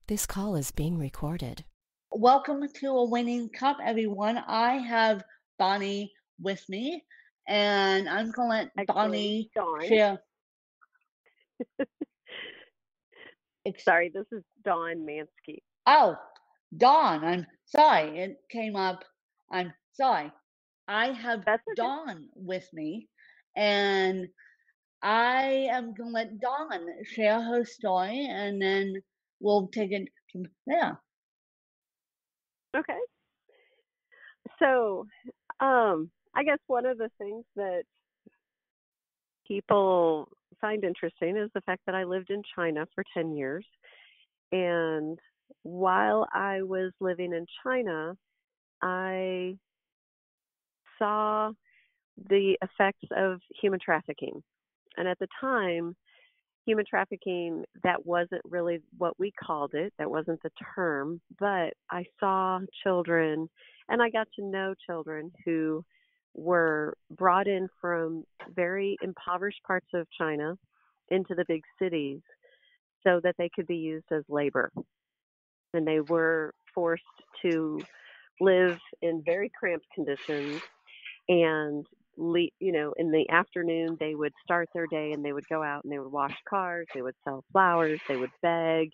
This call is being recorded. Welcome to a winning cup, everyone. I have Bonnie with me, and I'm going to let Actually, Bonnie Dawn. share. Ex- Sorry, this is Dawn Manske. oh, Dawn. I'm sorry. It came up. I'm sorry. I have That's okay. Dawn with me, and I am going to let Dawn share her story, and then we'll take it from there. Okay. So, I guess one of the things that people find interesting is the fact that I lived in China for 10 years. And while I was living in China, I saw the effects of human trafficking. And at the time, human trafficking, that wasn't really what we called it. That wasn't the term, but I saw children and I got to know children who were brought in from very impoverished parts of China into the big cities so that they could be used as labor. And they were forced to live in very cramped conditions and in the afternoon they would start their day and they would go out and they would wash cars, they would sell flowers, they would beg,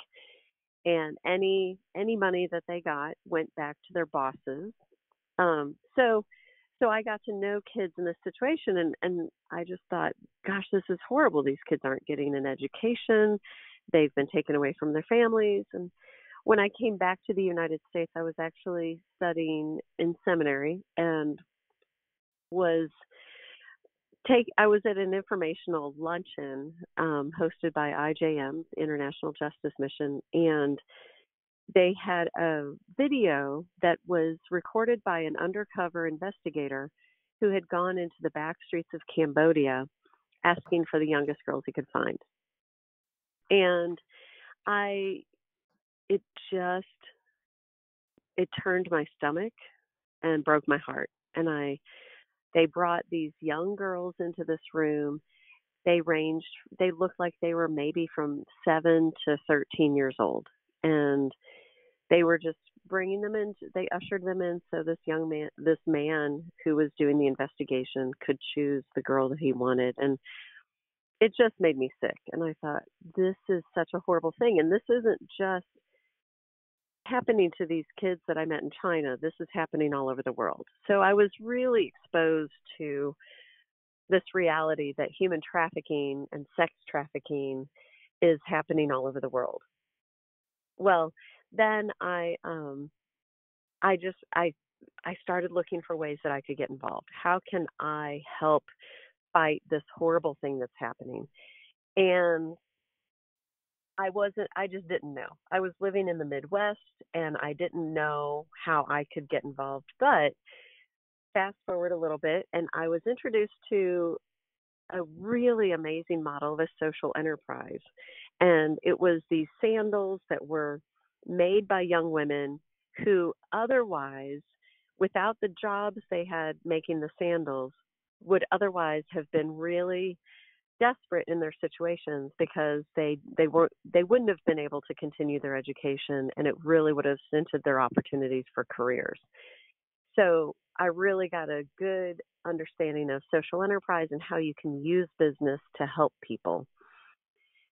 and any money that they got went back to their bosses. So I got to know kids in this situation, and I just thought, gosh, this is horrible. These kids aren't getting an education, they've been taken away from their families. And when I came back to the United States, I was actually studying in seminary and was I was at an informational luncheon hosted by IJM, International Justice Mission, and they had a video that was recorded by an undercover investigator who had gone into the back streets of Cambodia asking for the youngest girls he could find. And I it just it turned my stomach and broke my heart. And they brought these young girls into this room. They looked like they were maybe from 7 to 13 years old. And they were just bringing them in. They ushered them in so this man who was doing the investigation could choose the girl that he wanted. And it just made me sick. And I thought, this is such a horrible thing. And this isn't just happening to these kids that I met in China. This is happening all over the world. So I was really exposed to this reality that human trafficking and sex trafficking is happening all over the world. Well, then I just I started looking for ways that I could get involved. How can I help fight this horrible thing that's happening? And I just didn't know. I was living in the Midwest and I didn't know how I could get involved. But fast forward a little bit and I was introduced to a really amazing model of a social enterprise. And it was these sandals that were made by young women who otherwise, without the jobs they had making the sandals, would otherwise have been really desperate in their situations because they wouldn't have been able to continue their education, and it really would have stunted their opportunities for careers. So I really got a good understanding of social enterprise and how you can use business to help people.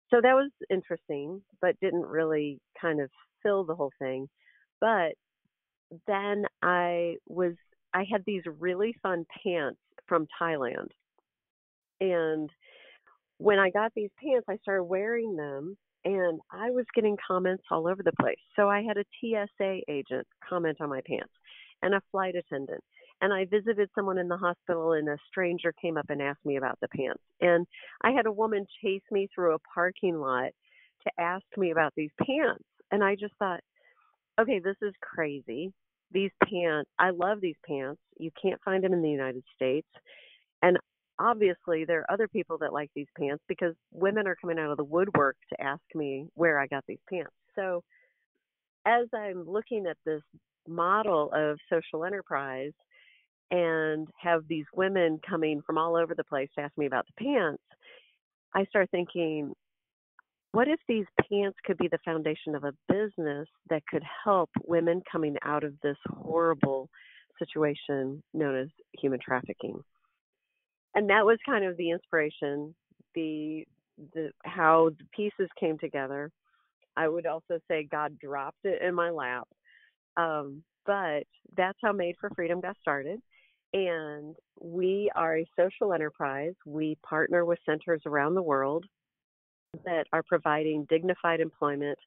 So that was interesting, but didn't really kind of fill the whole thing. But then I had these really fun pants from Thailand. And when I got these pants, I started wearing them and I was getting comments all over the place. So I had a TSA agent comment on my pants and a flight attendant. And I visited someone in the hospital and a stranger came up and asked me about the pants. And I had a woman chase me through a parking lot to ask me about these pants. And I just thought, okay, this is crazy. These pants, I love these pants. You can't find them in the United States. And obviously, there are other people that like these pants because women are coming out of the woodwork to ask me where I got these pants. So, as I'm looking at this model of social enterprise and have these women coming from all over the place to ask me about the pants, I start thinking, what if these pants could be the foundation of a business that could help women coming out of this horrible situation known as human trafficking? And that was kind of the inspiration, the how the pieces came together. I would also say God dropped it in my lap. But that's how Made for Freedom got started. And we are a social enterprise. We partner with centers around the world that are providing dignified employment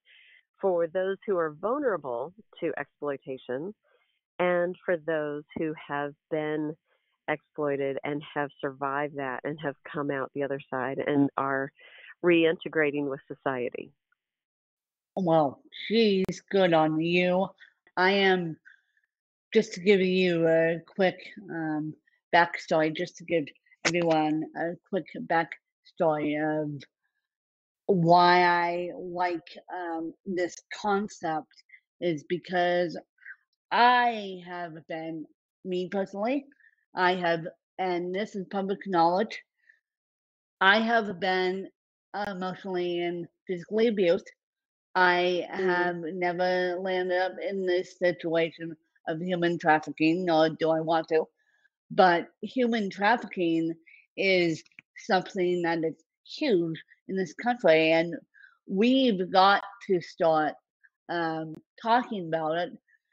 for those who are vulnerable to exploitation and for those who have been exploited and have survived that and have come out the other side and are reintegrating with society. Well, geez, good on you. I am just to give you a quick backstory, just to give everyone a quick backstory of why I like this concept is because I have been, me personally, I have, and this is public knowledge, I have been emotionally and physically abused. I Mm. have never landed up in this situation of human trafficking, nor do I want to. But human trafficking is something that is huge in this country, and we've got to start talking about it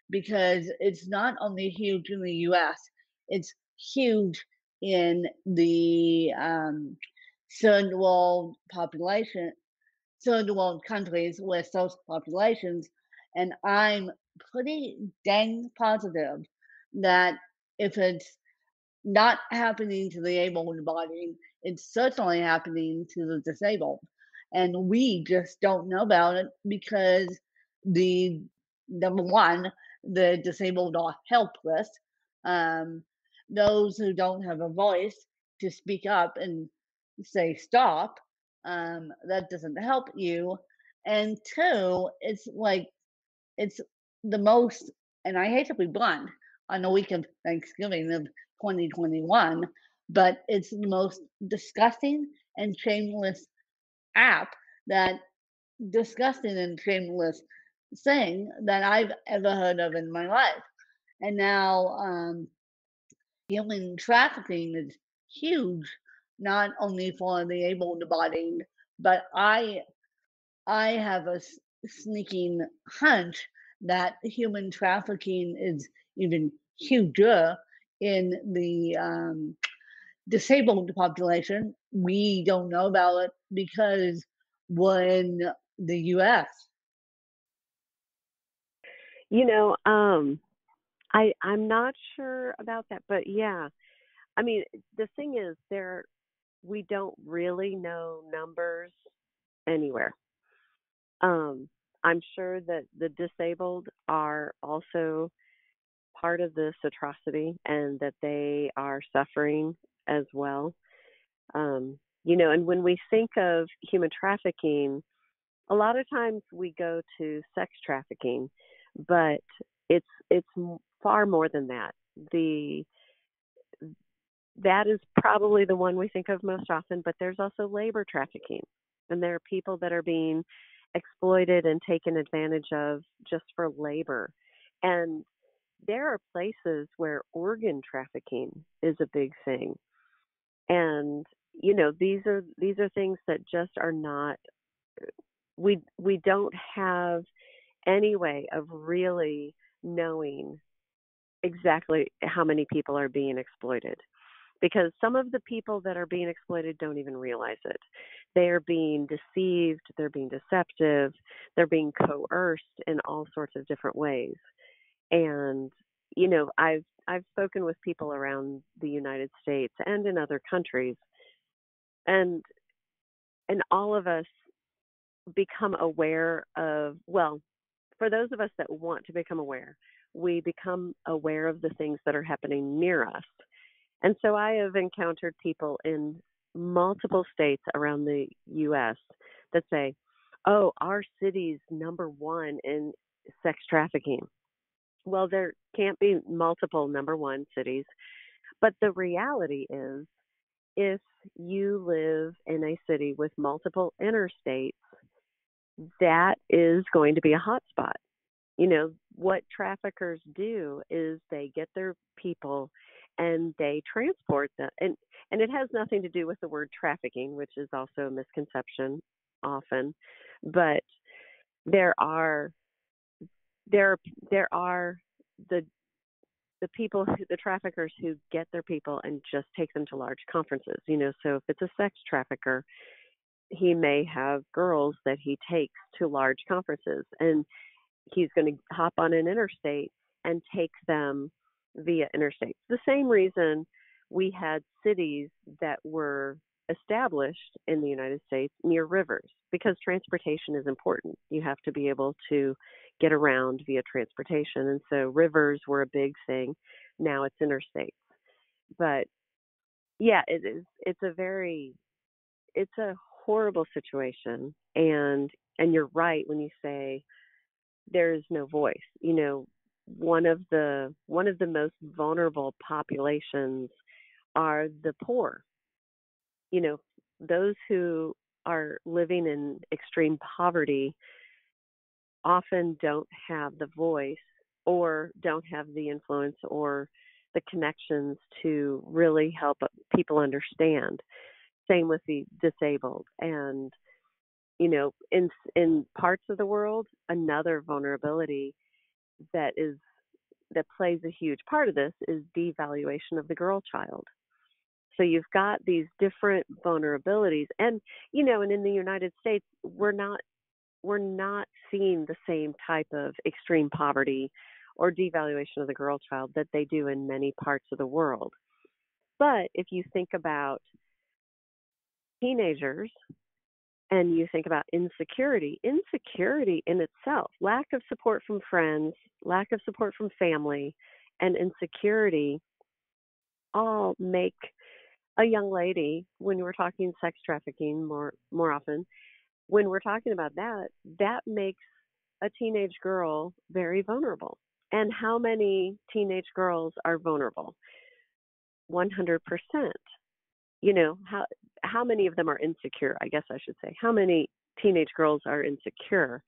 because it's not only huge in the US, it's huge in the third world population, third world countries with those populations. And I'm pretty dang positive that if it's not happening to the able-bodied, it's certainly happening to the disabled. And we just don't know about it because the number one, the disabled are helpless. Um, those who don't have a voice to speak up and say stop, that doesn't help you. And two, it's like it's the most, and I hate to be blunt, on the week of Thanksgiving of 2021, but it's the most disgusting and shameless app that disgusting and shameless thing that I've ever heard of in my life. And now human trafficking is huge, not only for the able-bodied, but I have a sneaking hunch that human trafficking is even huger in the disabled population. We don't know about it because we're in the US. You know, I'm not sure about that, but yeah. I mean, the thing is, we don't really know numbers anywhere. Um, I'm sure that the disabled are also part of this atrocity and that they are suffering as well. And when we think of human trafficking, a lot of times we go to sex trafficking, but it's far more than that. The That is probably the one we think of most often, but there's also labor trafficking. And there are people that are being exploited and taken advantage of just for labor. And there are places where organ trafficking is a big thing. And these are things that just are not, we don't have any way of really knowing exactly how many people are being exploited, because some of the people that are being exploited don't even realize it. They are being deceived, they're being deceptive, they're being coerced in all sorts of different ways. And I've spoken with people around the United States and in other countries, and all of us become aware of, well, for those of us that want to become aware, we become aware of the things that are happening near us. And so I have encountered people in multiple states around the US that say, "Oh, our city's number one in sex trafficking." Well, there can't be multiple number one cities, but the reality is, if you live in a city with multiple interstates, that is going to be a hot spot. What traffickers do is they get their people and they transport them. And it has nothing to do with the word trafficking, which is also a misconception often. But there are there are the people the traffickers who get their people and just take them to large conferences. So if it's a sex trafficker, he may have girls that he takes to large conferences, and he's going to hop on an interstate and take them via interstate. The same reason we had cities that were established in the United States near rivers, because transportation is important. You have to be able to get around via transportation. And so rivers were a big thing. Now it's interstates. But yeah, it's a horrible situation. And you're right when you say there is no voice. One of the most vulnerable populations are the poor. Those who are living in extreme poverty often don't have the voice or don't have the influence or the connections to really help people understand. Same with the disabled. And in parts of the world, another vulnerability that plays a huge part of this is devaluation of the girl child. So you've got these different vulnerabilities, and and in the United States, we're not seeing the same type of extreme poverty or devaluation of the girl child that they do in many parts of the world. But if you think about teenagers and you think about insecurity in itself, lack of support from friends, lack of support from family, and insecurity all make a young lady, when we're talking sex trafficking more often, when we're talking about that makes a teenage girl very vulnerable. And how many teenage girls are vulnerable? 100%. How many of them are insecure? I guess I should say. How many teenage girls are insecure?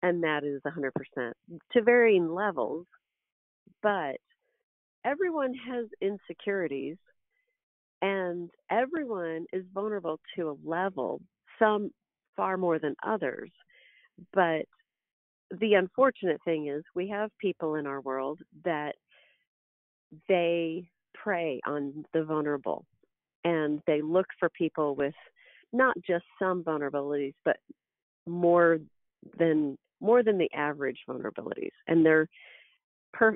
And that is 100% to varying levels. But everyone has insecurities, and everyone is vulnerable to a level, some far more than others. But the unfortunate thing is we have people in our world that they prey on the vulnerable, and they look for people with not just some vulnerabilities, but more than the average vulnerabilities. And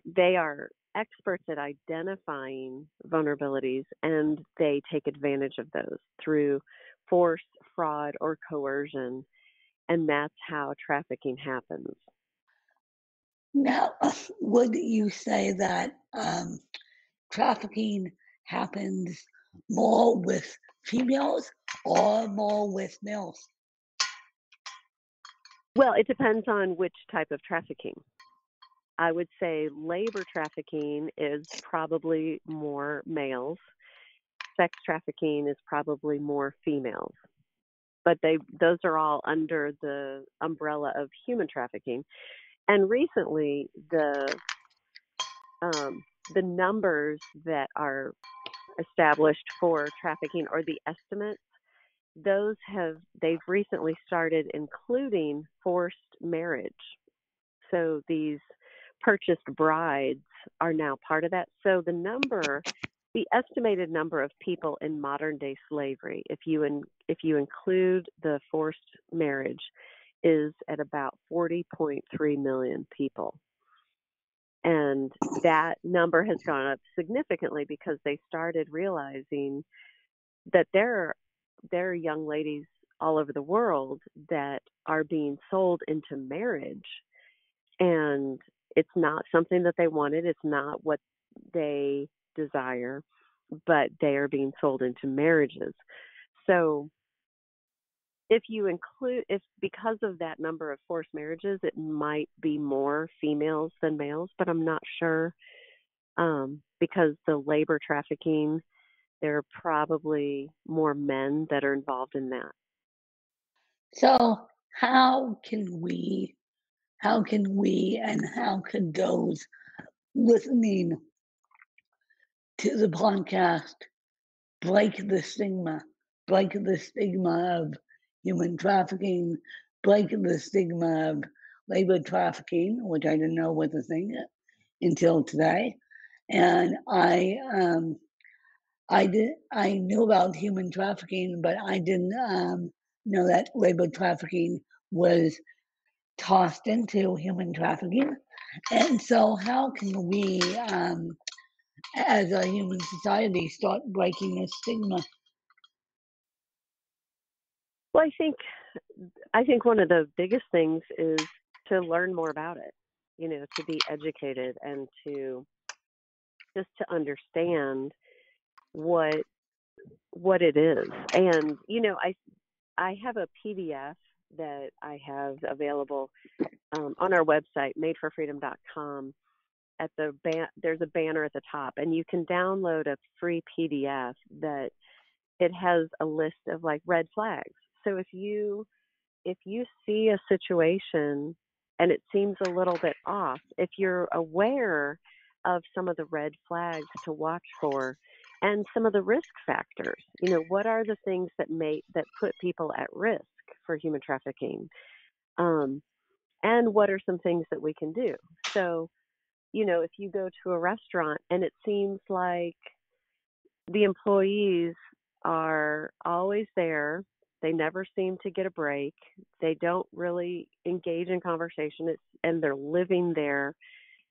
they are experts at identifying vulnerabilities, and they take advantage of those through force, fraud, or coercion. And that's how trafficking happens. Now, would you say that trafficking happens more with females or more with males? Well, it depends on which type of trafficking. I would say labor trafficking is probably more males. Sex trafficking is probably more females. But those are all under the umbrella of human trafficking. And recently, the numbers that are established for trafficking, or the estimates, they've recently started including forced marriage. So these purchased brides are now part of that. So the estimated number of people in modern day slavery, if you include the forced marriage, is at about 40.3 million people. And that number has gone up significantly because they started realizing that there are young ladies all over the world that are being sold into marriage, and it's not something that they wanted. It's not what they desire, but they are being sold into marriages. So if because of that number of forced marriages, it might be more females than males, but I'm not sure, because the labor trafficking, there are probably more men that are involved in that. So how can we, and how can those listening to the podcast break the stigma of human trafficking, break the stigma of labor trafficking, which I didn't know was a thing until today. And I knew about human trafficking, but I didn't know that labor trafficking was tossed into human trafficking. And so, how can we, as a human society, start breaking this stigma? Well, I think one of the biggest things is to learn more about it, to be educated and to just to understand what it is. And I have a PDF that I have available on our website, madeforfreedom.com. There's a banner at the top, and you can download a free PDF that it has a list of like red flags. So if you see a situation and it seems a little bit off, if you're aware of some of the red flags to watch for and some of the risk factors, what are the things that put people at risk for human trafficking? And what are some things that we can do? So, if you go to a restaurant and it seems like the employees are always there, they never seem to get a break, they don't really engage in conversation, and they're living there,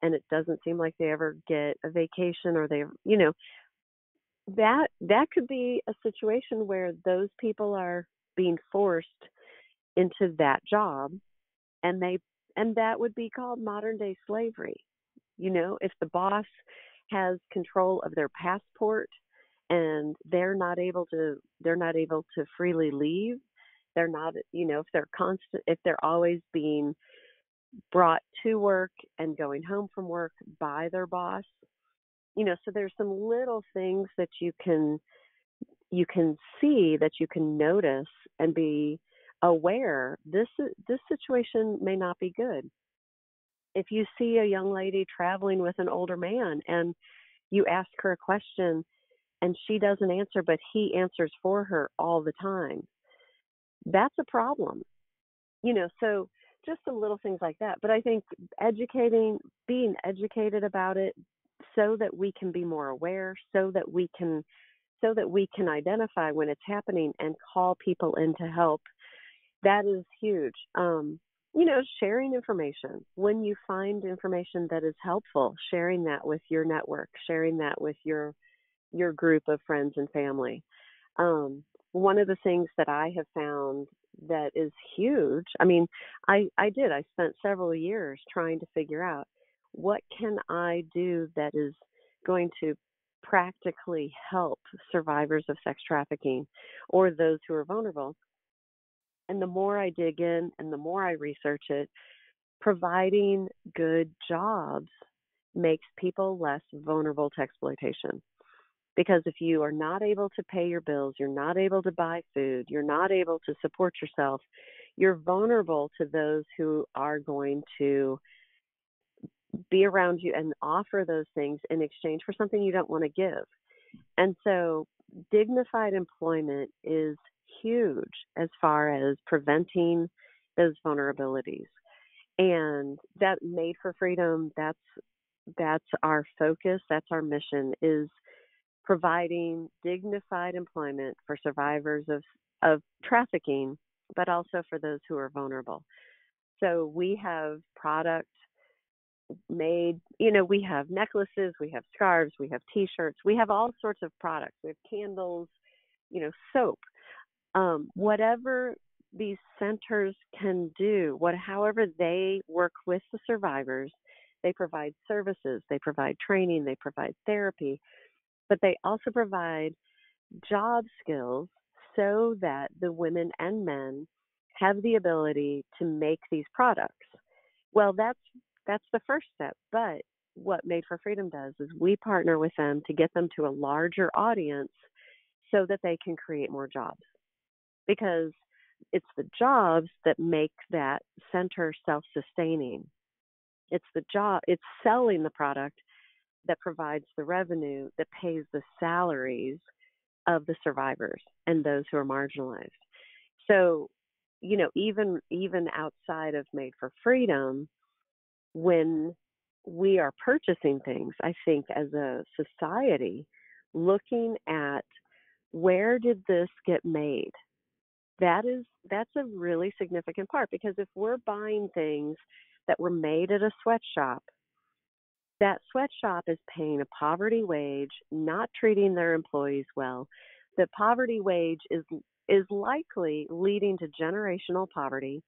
and it doesn't seem like they ever get a vacation, or that could be a situation where those people are being forced into that job, and that would be called modern day slavery. If the boss has control of their passport and they're not able to freely leave, they're not, if they're always being brought to work and going home from work by their boss, so there's some little things that you can see, that you can notice and be aware this situation may not be good. If you see a young lady traveling with an older man and you ask her a question and she doesn't answer, but he answers for her all the time, that's a problem. So just some little things like that. But I think being educated about it, so that we can be more aware, so that we can identify when it's happening and call people in to help, that is huge. Sharing information. When you find information that is helpful, sharing that with your network, sharing that with your group of friends and family. One of the things that I have found that is huge, I spent several years trying to figure out, what can I do that is going to practically help survivors of sex trafficking or those who are vulnerable. And the more I dig in and the more I research it, providing good jobs makes people less vulnerable to exploitation. Because if you are not able to pay your bills, you're not able to buy food, you're not able to support yourself, you're vulnerable to those who are going to be around you and offer those things in exchange for something you don't want to give. And so dignified employment is huge as far as preventing those vulnerabilities. And that Made for Freedom, that's our focus, that's our mission, is providing dignified employment for survivors of trafficking, but also for those who are vulnerable. So we have product made, we have necklaces, we have scarves, we have T-shirts, we have all sorts of products. We have candles, soap, whatever these centers can do, however they work with the survivors. They provide services, they provide training, they provide therapy, but they also provide job skills so that the women and men have the ability to make these products. Well, that's the first step. But what Made for Freedom does is we partner with them to get them to a larger audience so that they can create more jobs. Because it's the jobs that make that center self-sustaining. It's selling the product that provides the revenue that pays the salaries of the survivors and those who are marginalized. So, even outside of Made for Freedom, when we are purchasing things, I think as a society, looking at where did this get made? That's a really significant part, because if we're buying things that were made at a sweatshop, that sweatshop is paying a poverty wage, not treating their employees well. The poverty wage is likely leading to generational poverty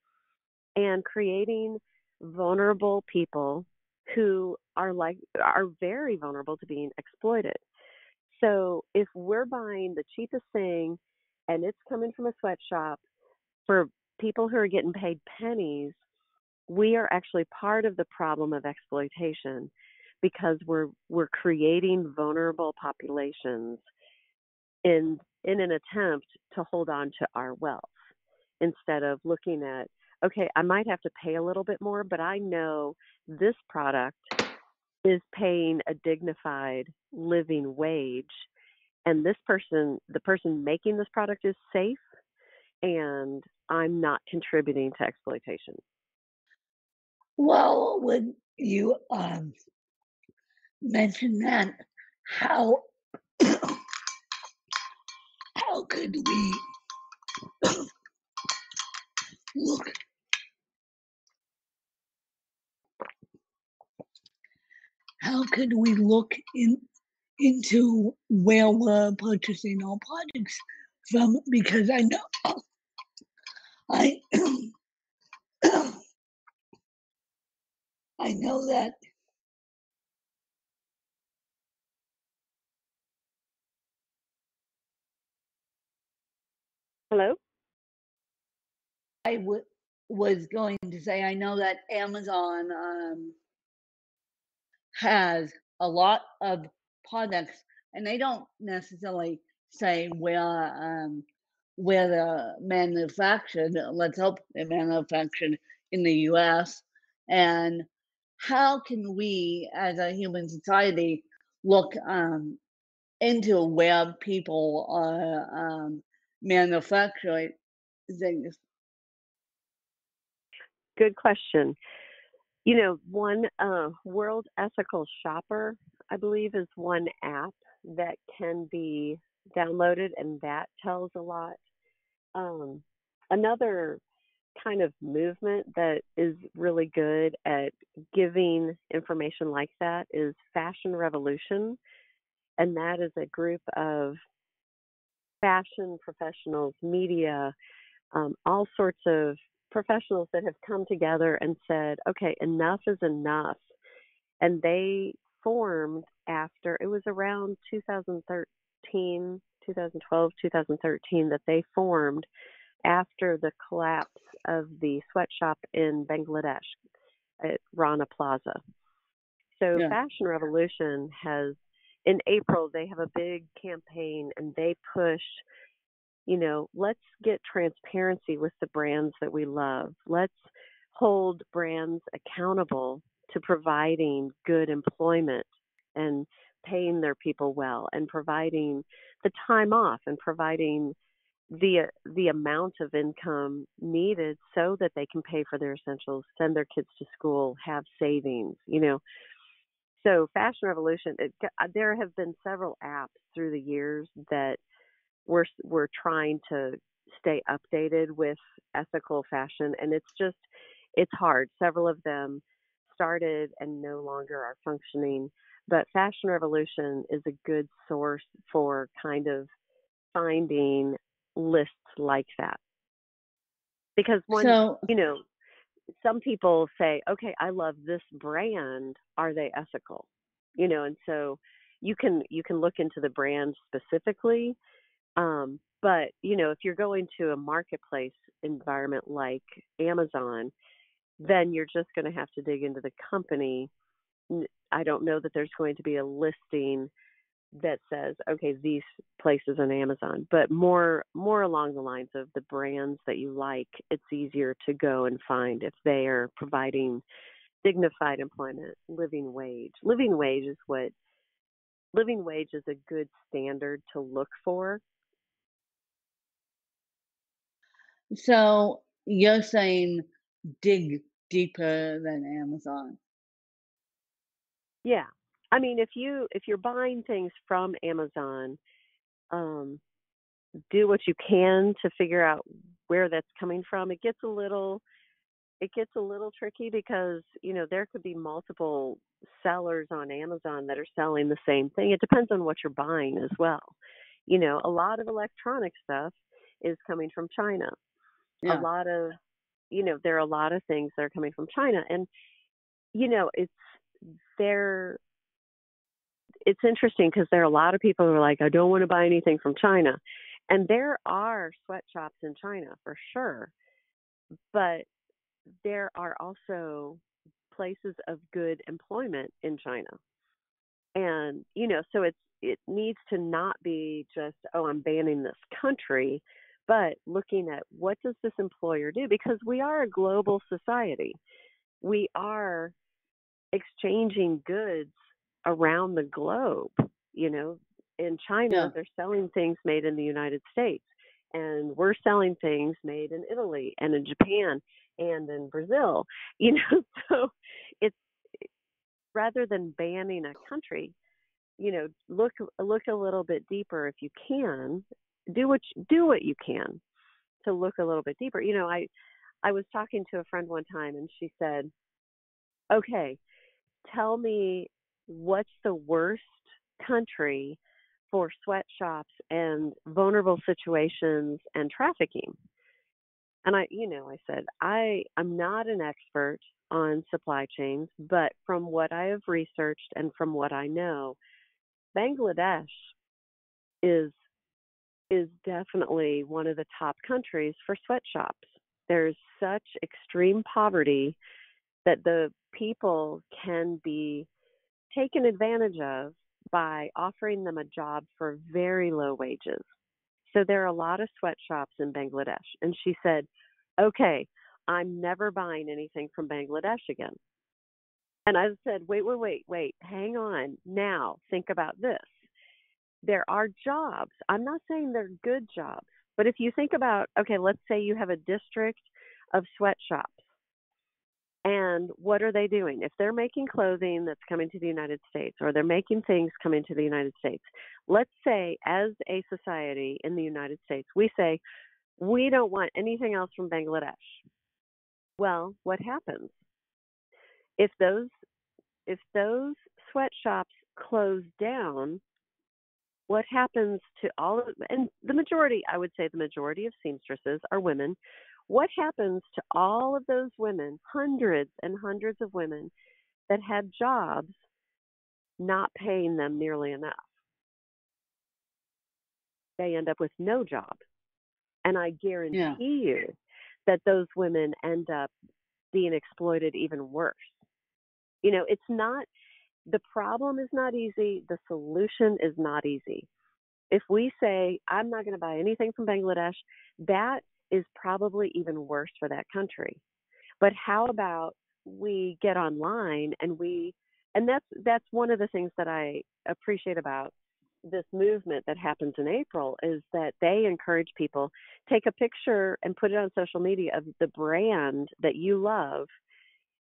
and creating vulnerable people who are very vulnerable to being exploited. So if we're buying the cheapest thing and it's coming from a sweatshop for people who are getting paid pennies, we are actually part of the problem of exploitation, because we're creating vulnerable populations in an attempt to hold on to our wealth, instead of looking at, okay, I might have to pay a little bit more, but I know this product is paying a dignified living wage, and the person making this product is safe, and I'm not contributing to exploitation. Well, when you mention that, how how could we look into where we're purchasing our products from? Because I know I I know that Hello? I was going to say, I know that Amazon has a lot of products, and they don't necessarily say where they're manufactured. Let's hope they're manufactured in the U.S. And how can we, as a human society, look into where people are manufacturing things? Good question. One World Ethical Shopper, I believe, is one app that can be downloaded, and that tells a lot. Another kind of movement that is really good at giving information like that is Fashion Revolution, and that is a group of fashion professionals, media, all sorts of professionals that have come together and said, okay, enough is enough. And they formed after, it was around 2013, 2012, 2013, that they formed after the collapse of the sweatshop in Bangladesh at Rana Plaza. So Yeah. Fashion Revolution in April, they have a big campaign, and they push, let's get transparency with the brands that we love. Let's hold brands accountable to providing good employment and paying their people well, and providing the time off, and providing the amount of income needed so that they can pay for their essentials, send their kids to school, have savings. So Fashion Revolution, there have been several apps through the years that we're trying to stay updated with ethical fashion, and it's hard. Several of them started and no longer are functioning, but Fashion Revolution is a good source for kind of finding lists like that. Because some people say, okay, I love this brand, are they ethical? And so you can look into the brand specifically. But if you're going to a marketplace environment like Amazon, then you're just going to have to dig into the company. I don't know that there's going to be a listing that says, okay, these places on Amazon, but more along the lines of the brands that you like. It's easier to go and find if they are providing dignified employment, living wage. Living wage is a good standard to look for. So you're saying dig deeper than Amazon. Yeah. I mean, if you're buying things from Amazon, um, do what you can to figure out where that's coming from. It gets a little tricky because, there could be multiple sellers on Amazon that are selling the same thing. It depends on what you're buying as well. A lot of electronic stuff is coming from China. A Yeah, lot of, there are a lot of things that are coming from China. And, it's there. It's interesting because there are a lot of people who are like, I don't want to buy anything from China. And there are sweatshops in China for sure. But there are also places of good employment in China. And, so it needs to not be just, oh, I'm banning this country, but looking at what does this employer do? Because we are a global society. We are exchanging goods around the globe. In China, yeah, they're selling things made in the United States, and we're selling things made in Italy and in Japan and in Brazil. So it's rather than banning a country, look a little bit deeper if you can. Do what you can to look a little bit deeper. I was talking to a friend one time, and she said, "Okay, tell me what's the worst country for sweatshops and vulnerable situations and trafficking." And I said, I'm not an expert on supply chains, but from what I have researched and from what I know, Bangladesh is definitely one of the top countries for sweatshops. There's such extreme poverty that the people can be taken advantage of by offering them a job for very low wages. So there are a lot of sweatshops in Bangladesh. And she said, okay, I'm never buying anything from Bangladesh again. And I said, wait, hang on. Now, think about this. There are jobs. I'm not saying they're good jobs, but if you think about, okay, let's say you have a district of sweatshops. And what are they doing? If they're making clothing that's coming to the United States, or they're making things coming to the United States, let's say as a society in the United States, we say, we don't want anything else from Bangladesh. Well, what happens? If those sweatshops close down, what happens to all of, and the majority, I would say the majority of seamstresses are women. What happens to all of those women, hundreds and hundreds of women that had jobs not paying them nearly enough? They end up with no job. And I guarantee yeah, you that those women end up being exploited even worse. It's not, the problem is not easy. The solution is not easy. If we say, I'm not going to buy anything from Bangladesh, that is probably even worse for that country. But how about we get online and that's one of the things that I appreciate about this movement that happens in April is that they encourage people, take a picture and put it on social media of the brand that you love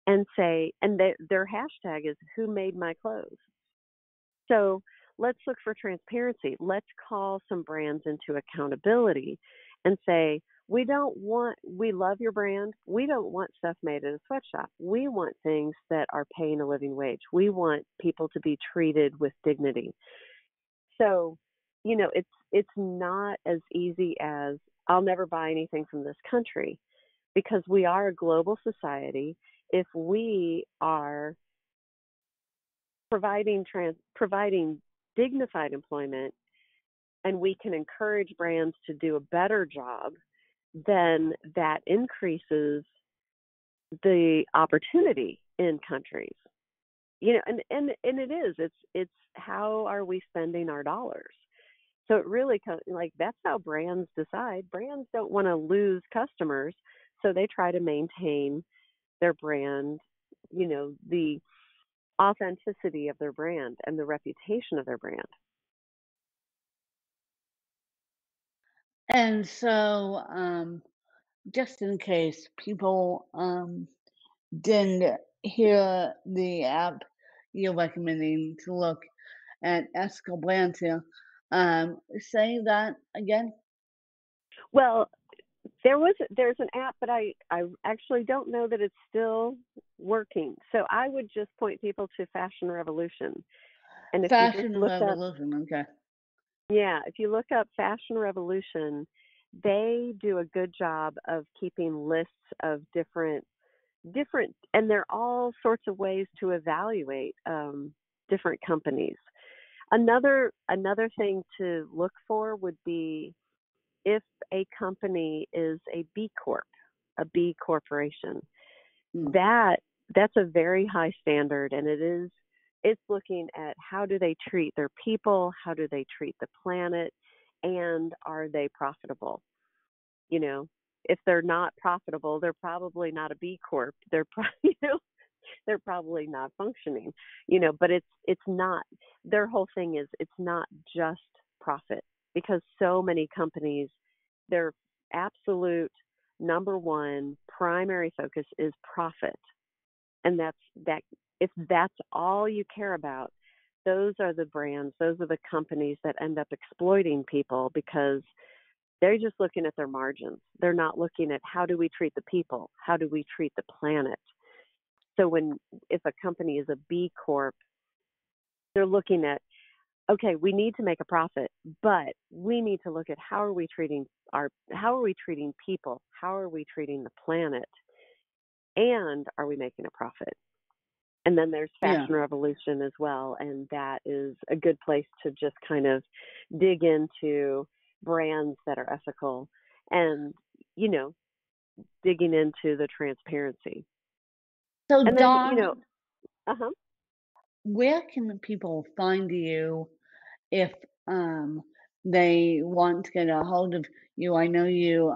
and say, and their hashtag is who made my clothes. So let's look for transparency. Let's call some brands into accountability and say, we love your brand. We don't want stuff made at a sweatshop. We want things that are paying a living wage. We want people to be treated with dignity. So, it's not as easy as I'll never buy anything from this country, because we are a global society. If we are providing dignified employment and we can encourage brands to do a better job, then that increases the opportunity in countries. and it is. It's how are we spending our dollars? So it really like that's how brands decide. Brands don't want to lose customers, so they try to maintain their brand, the authenticity of their brand and the reputation of their brand. And so, just in case people didn't hear the app you're recommending to look at Escalante, say that again. Well, there's an app, but I actually don't know that it's still working. So I would just point people to Fashion Revolution. And if you just Fashion look up, Revolution. Okay. yeah, if you look up Fashion Revolution, they do a good job of keeping lists of different, and there are all sorts of ways to evaluate different companies. Another thing to look for would be if a company is a B Corp, a B corporation. Hmm. That's a very high standard, and it's looking at how do they treat their people, how do they treat the planet, and are they profitable? You know, if they're not profitable, they're probably not a B Corp. They're probably not functioning. But it's not, their whole thing is it's not just profit, because so many companies, their absolute number one primary focus is profit. And that if that's all you care about, those are the brands, those are the companies that end up exploiting people, because they're just looking at their margins. They're not looking at how do we treat the people? How do we treat the planet? So if a company is a B Corp, they're looking at, okay, we need to make a profit, but we need to look at how are we treating people? How are we treating the planet? And are we making a profit? And then there's Yeah. Fashion Revolution as well, and that is a good place to just kind of dig into brands that are ethical and, digging into the transparency. So, And then, Dawn, uh-huh. where can people find you if they want to get a hold of you? I know you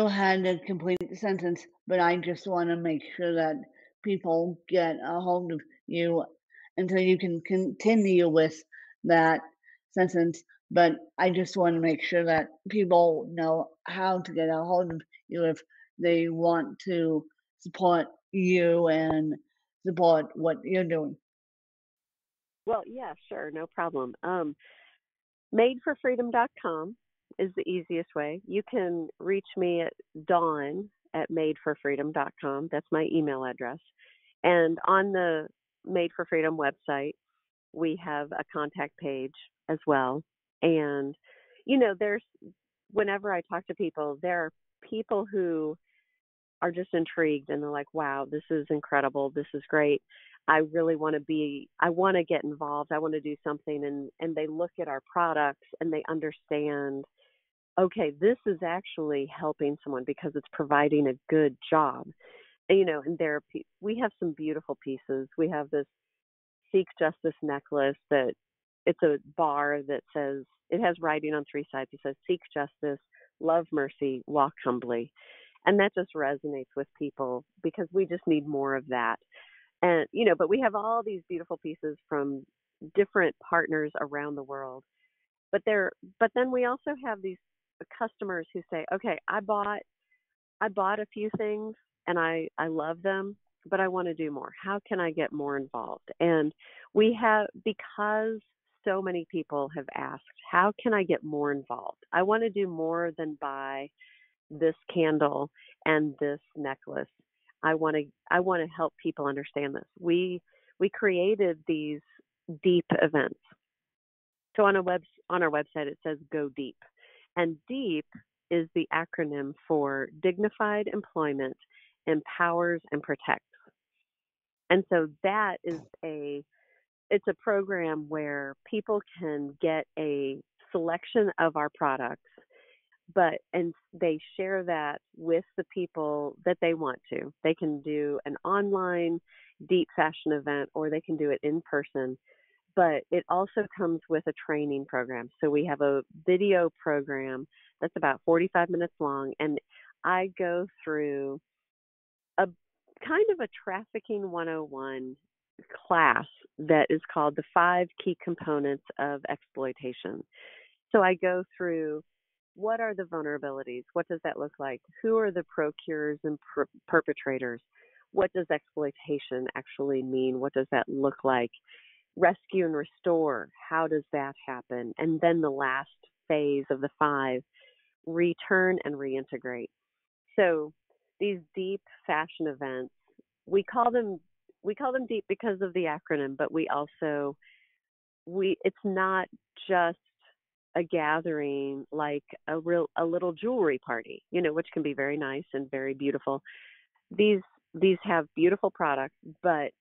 had a complete sentence, but I just want to make sure that people get a hold of you until you can continue with that sentence. But I just want to make sure that people know how to get a hold of you if they want to support you and support what you're doing. Well, yeah, sure, no problem. Madeforfreedom.com is the easiest way. You can reach me at Dawn at madeforfreedom.com. That's my email address. And on the Made for Freedom website, we have a contact page as well. And, there's, whenever I talk to people, there are people who are just intrigued and they're like, wow, this is incredible. This is great. I want to get involved. I want to do something. And they look at our products and they understand, okay, this is actually helping someone because it's providing a good job. And we have some beautiful pieces. We have this Seek Justice necklace that it's a bar that says, it has writing on three sides. It says, Seek Justice, Love Mercy, Walk Humbly. And that just resonates with people because we just need more of that. And, but we have all these beautiful pieces from different partners around the world. But then we also have these customers who say, okay, I bought a few things and I love them, but I want to do more. How can I get more involved? And because so many people have asked, how can I get more involved? I want to do more than buy this candle and this necklace. I want to help people understand this. We created these deep events. So on our website it says Go Deep. And DEEP is the acronym for Dignified Employment Empowers and Protects. And so that is it's a program where people can get a selection of our products, and they share that with the people that they want to. They can do an online deep fashion event, or they can do it in person. But it also comes with a training program. So we have a video program that's about 45 minutes long, and I go through a kind of a trafficking 101 class that is called the 5 key components of exploitation. So I go through, what are the vulnerabilities? What does that look like? Who are the procurers and perpetrators? What does exploitation actually mean? What does that look like? Rescue and restore, how does that happen? And then the last phase of the 5, return and reintegrate. So these deep fashion events, we call them deep because of the acronym, but it's not just a gathering like a little jewelry party, which can be very nice and very beautiful. These have beautiful products, but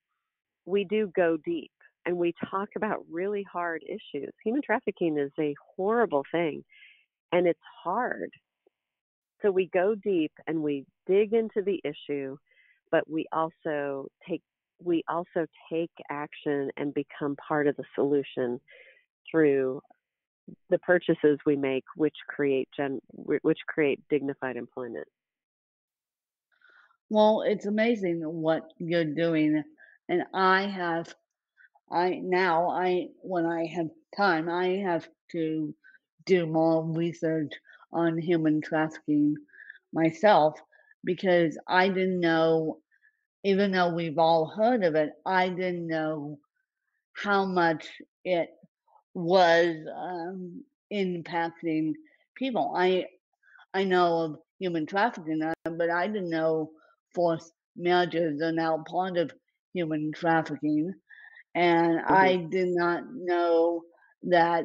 we do go deep and we talk about really hard issues. Human trafficking is a horrible thing and it's hard. So we go deep and we dig into the issue, but we also take action and become part of the solution through the purchases we make, which create dignified employment. Well, it's amazing what you're doing, and when I have time, I have to do more research on human trafficking myself because I didn't know, even though we've all heard of it, I didn't know how much it was impacting people. I know of human trafficking, but I didn't know forced marriages are now part of human trafficking, and I did not know that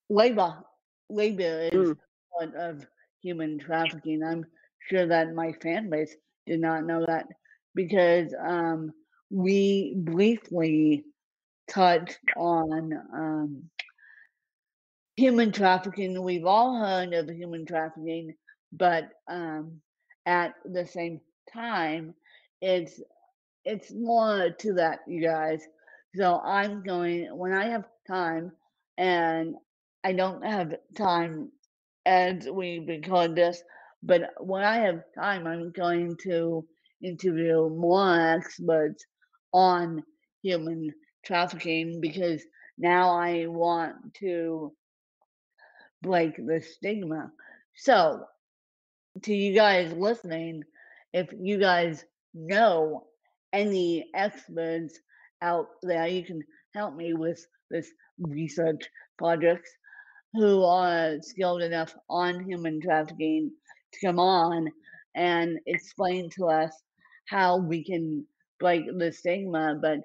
labor is part of human trafficking. I'm sure that my fan base did not know that because we briefly touched on human trafficking. We've all heard of human trafficking, but at the same time, it's more to that, you guys. So I'm going when I have time, and I don't have time as we record this, but when I have time, I'm going to interview more experts on human trafficking because now I want to break the stigma. So, to you guys listening, if you guys know any experts out there, you can help me with this research project who are skilled enough on human trafficking to come on and explain to us how we can break the stigma. But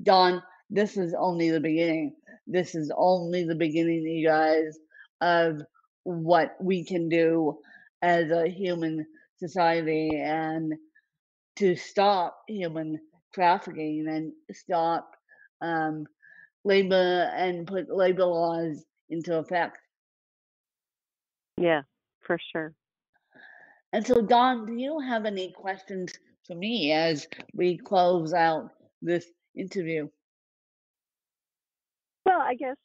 Dawn, this is only the beginning. This is only the beginning, you guys, of what we can do as a human society and to stop human trafficking and stop labor and put labor laws into effect. Yeah, for sure. And so, Dawn, do you have any questions for me as we close out this interview? Well, I guess,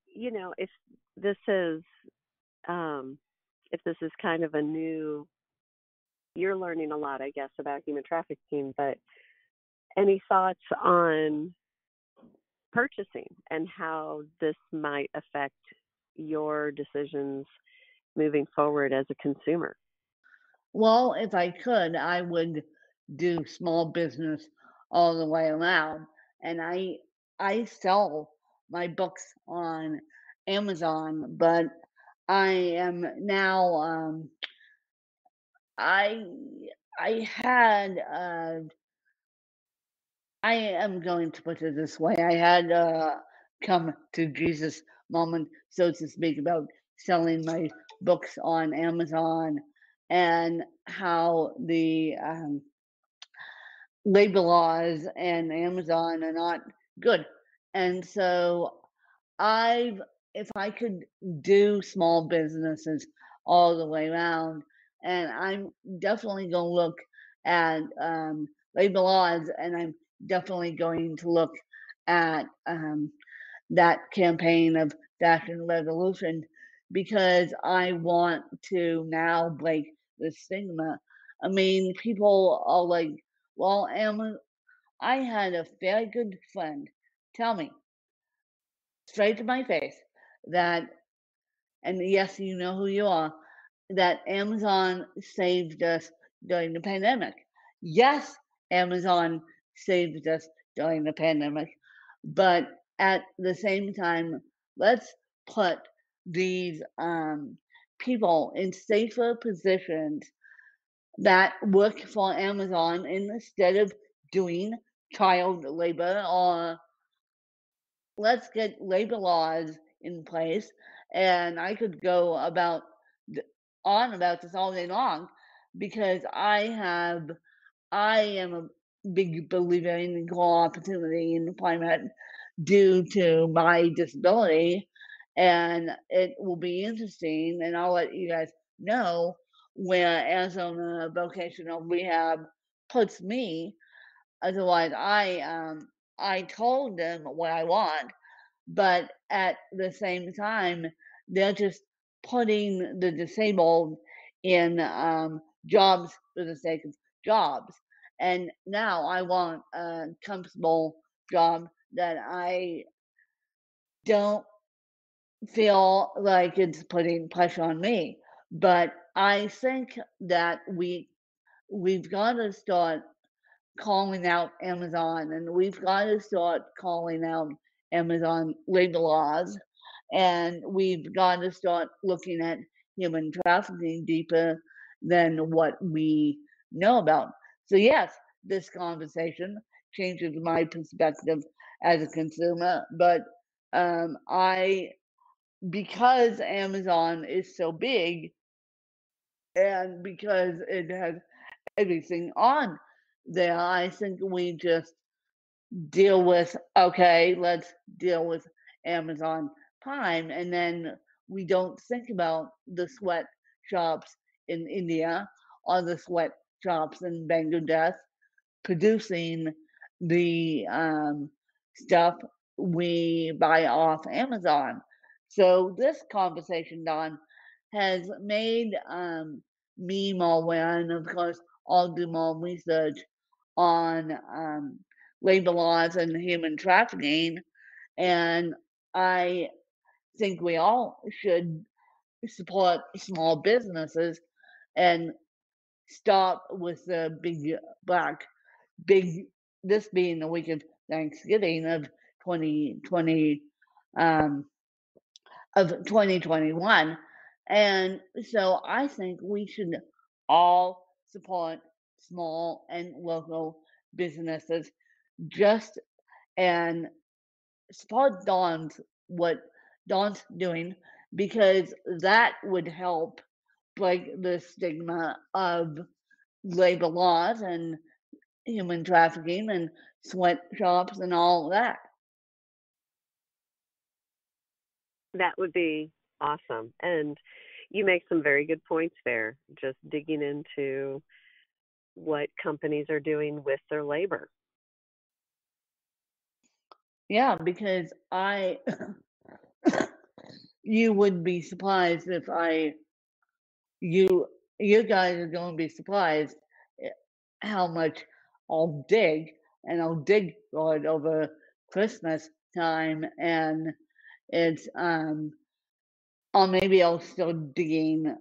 if this is kind of a new, you're learning a lot, I guess, about human trafficking, but any thoughts on purchasing and how this might affect your decisions moving forward as a consumer? Well, if I could, I would do small business all the way around. And I sell my books on Amazon, but I am now I I had I am going to put it this way. I had come to Jesus moment, so to speak, about selling my books on Amazon and how the labor laws and Amazon are not good. And so if I could do small businesses all the way around, and I'm definitely going to look at labor laws, and I'm definitely going to look at that campaign of Fashion Revolution because I want to now break the stigma. I mean, people are like, well, Emma, I had a very good friend tell me straight to my face that, and yes, you know who you are, that Amazon saved us during the pandemic. Yes, Amazon saved us during the pandemic, but at the same time, let's put these people in safer positions that work for Amazon instead of doing child labor, or let's get labor laws in place. And I could go on about this all day long because I am a big believer in equal opportunity in employment due to my disability. And it will be interesting, and I'll let you guys know where Arizona Vocational Rehab puts me. Otherwise, I told them what I want, but at the same time, they're just putting the disabled in jobs for the sake of jobs. And now I want a comfortable job that I don't feel like it's putting pressure on me. But I think that we've got to start calling out Amazon, and we've got to start calling out Amazon labor laws, and we've got to start looking at human trafficking deeper than what we know about. So yes, this conversation changes my perspective as a consumer, but I because Amazon is so big and because it has everything on there, I think we just deal with, okay, let's deal with Amazon Prime. And then we don't think about the sweatshops in India or the sweatshops in Bangladesh producing the stuff we buy off Amazon. So this conversation, Don, has made me more aware, and of course, I'll do more research on labor laws and human trafficking. And I think we all should support small businesses and stop with the big, this being the week of Thanksgiving of 2020, um, of 2021. And so I think we should all support small and local businesses just and support what Dawn's doing, because that would help break the stigma of labor laws and human trafficking and sweatshops and all of that. That would be awesome. And you make some very good points there, just digging into what companies are doing with their labor. Yeah, because you would be surprised if you guys are going to be surprised how much I'll dig, and I'll dig for it over Christmas time, and it's or maybe I'll start digging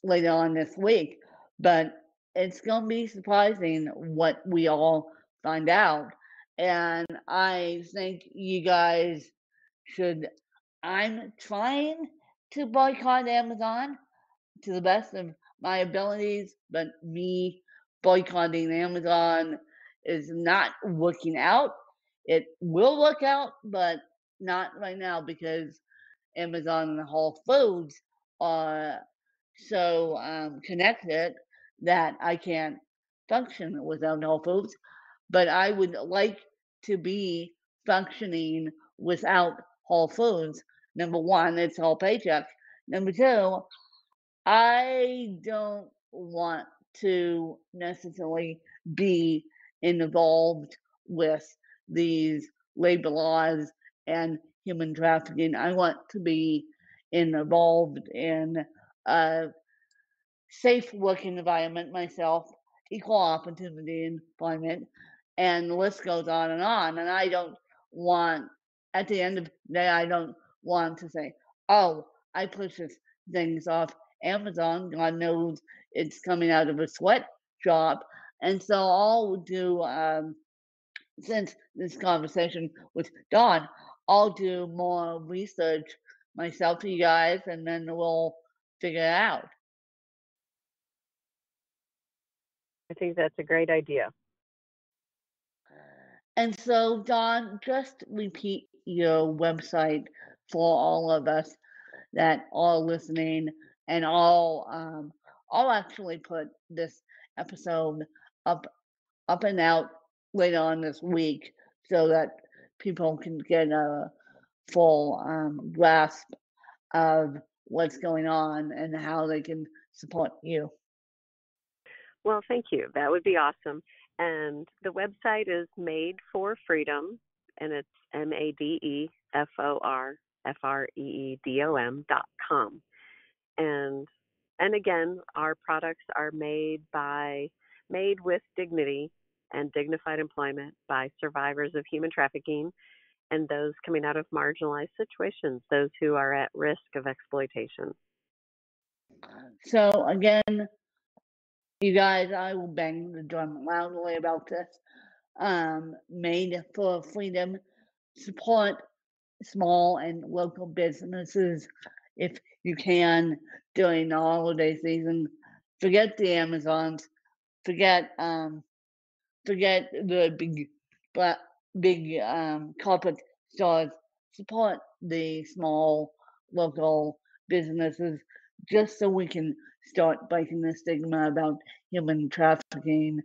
later on this week, but it's going to be surprising what we all find out. And I think you guys should. I'm trying to boycott Amazon to the best of my abilities, but me boycotting Amazon is not working out. It will work out, but not right now because Amazon and Whole Foods are so connected that I can't function without Whole Foods. But I would like to be functioning without Whole Foods. Number one, it's all paycheck. Number two, I don't want to necessarily be involved with these labor laws and human trafficking. I want to be involved in a safe working environment myself, equal opportunity employment, and the list goes on and on. And I don't want, at the end of the day, I don't want to say, oh, I purchased things off Amazon. God knows it's coming out of a sweatshop. And so I'll do, since this conversation with Dawn, I'll do more research myself for you guys, and then we'll figure it out. I think that's a great idea. And so, Don, just repeat your website for all of us that are listening, and I'll actually put this episode up and out later on this week so that people can get a full grasp of what's going on and how they can support you. Well, thank you. That would be awesome. And the website is Made for Freedom, and it's MadeForFreedom.com. And again, our products are made with dignity and dignified employment by survivors of human trafficking and those coming out of marginalized situations, those who are at risk of exploitation. So again, you guys, I will bang the drum loudly about this. Made for Freedom. Support small and local businesses if you can during the holiday season. Forget the Amazons. Forget the big corporate stores. Support the small local businesses just so we can start breaking the stigma about human trafficking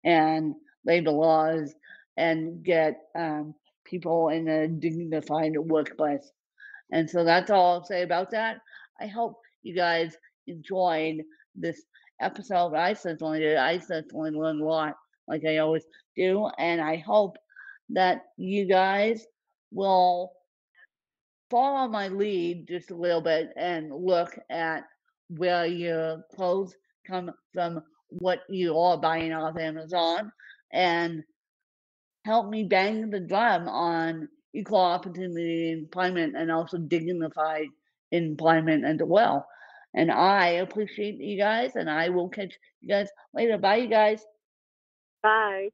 and labor laws and get people in a dignified workplace. And so that's all I'll say about that. I hope you guys enjoyed this episode. I certainly did. I certainly learned a lot, like I always do. And I hope that you guys will follow my lead just a little bit and look at where your clothes come from, what you are buying off Amazon, and help me bang the drum on equal opportunity employment and also dignified employment as well. And I appreciate you guys, and I will catch you guys later. Bye, you guys. Bye.